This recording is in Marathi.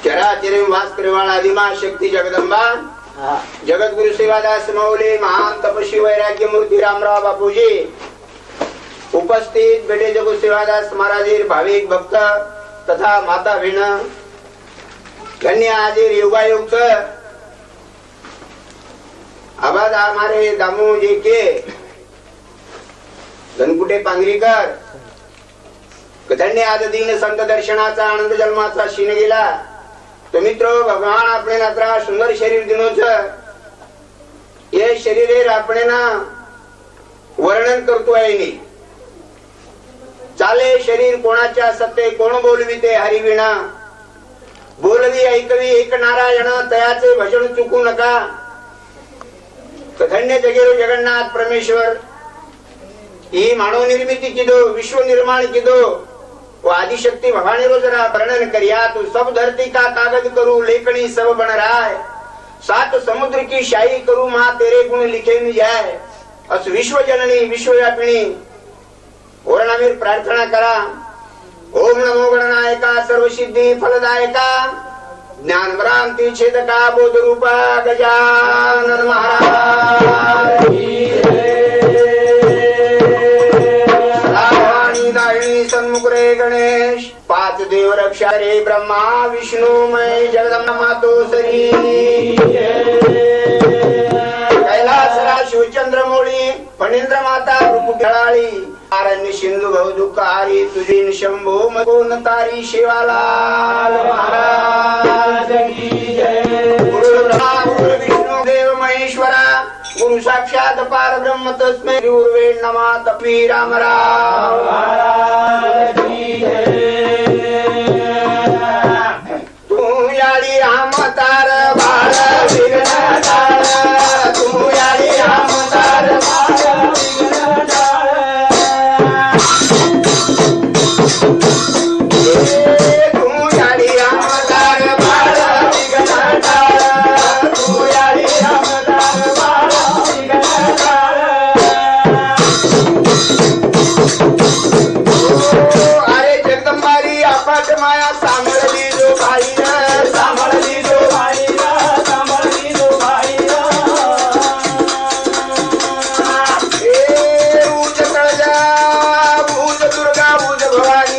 चराचर वास करवाळा आदिमा शक्ती जगदंबा जगद्गुरु सेवादास मौली महान तपस्वी वैराग्य मूर्ती रामराव बापूजी उपस्थित बेटे जगु सेवादास महाराज भाविक भक्त तथा माता बहन धन्य हाजिर युगायुग आबाद हमारे दामू जी के धनकुटे पांगरीकर धन्य आज दीन संत दर्शनाचा आनंद जन्माचा शीन गेला तो मित्र भगवान अपने नात्रा सुंदर शरीर दिनोच ये शरीर अपने ना वर्णन करतो आहे नी चाले शरीर कोणाच्या सत्ते कोण बोलविते हरिविणा बोलवी ऐकवी एक नारायण तयाचे भजन चुकू नका धन्य जगेरो जगन्नाथ परमेश्वर ही मानव निर्मिती किदो विश्व निर्माण किदो वो आदिशक्ति भवानी रो जरा वर्णन करिया तो सब धरती का कागज करू लेखनी सब बन रहा है सात समुद्र की शाही करू माँ तेरे गुण लिखे में जाए अस विश्व जननी विश्वव्यापिणी और नामेर प्रार्थना करा ओम नमो गणनायका सर्व सिद्धि फलदायका ज्ञान भ्रांति छेदका बोध रूपा गजानन महाराज की दायिनी सन्मुख रे गणेश पाच देव रक्षा रे ब्रह्मा विष्णु मय जगदम्बा मातोश्री कैलासरा शिवचंद्र मोळी फणींद्र माता रुकुटळाळी आरण्य सिंधु बहुदुःखारी तुझी शंभो मगोन तारी शिवालाल महाराज की जय गुरु ब्रह्मा गुरु विष्णु देव महेश्वरा गुरु साक्षात पार ब्रह्म तस्मै गुरुवे नमः तपी रामराव महाराज की जय तू याडी राम तार बाळ विघ्न टाळ तू याडी राम तार बाळ विघ्न टाळ तू याडी राम तार बाळ विघ्न टाळ तू याडी राम तार बाळ विघ्न टाळ अरे जगदंबारी अपाट माया सांभाळली जो भाई सांभाळली जो भाई सांभाळली जो भाई ए उज तळजा भूज दुर्गा भूज भवानी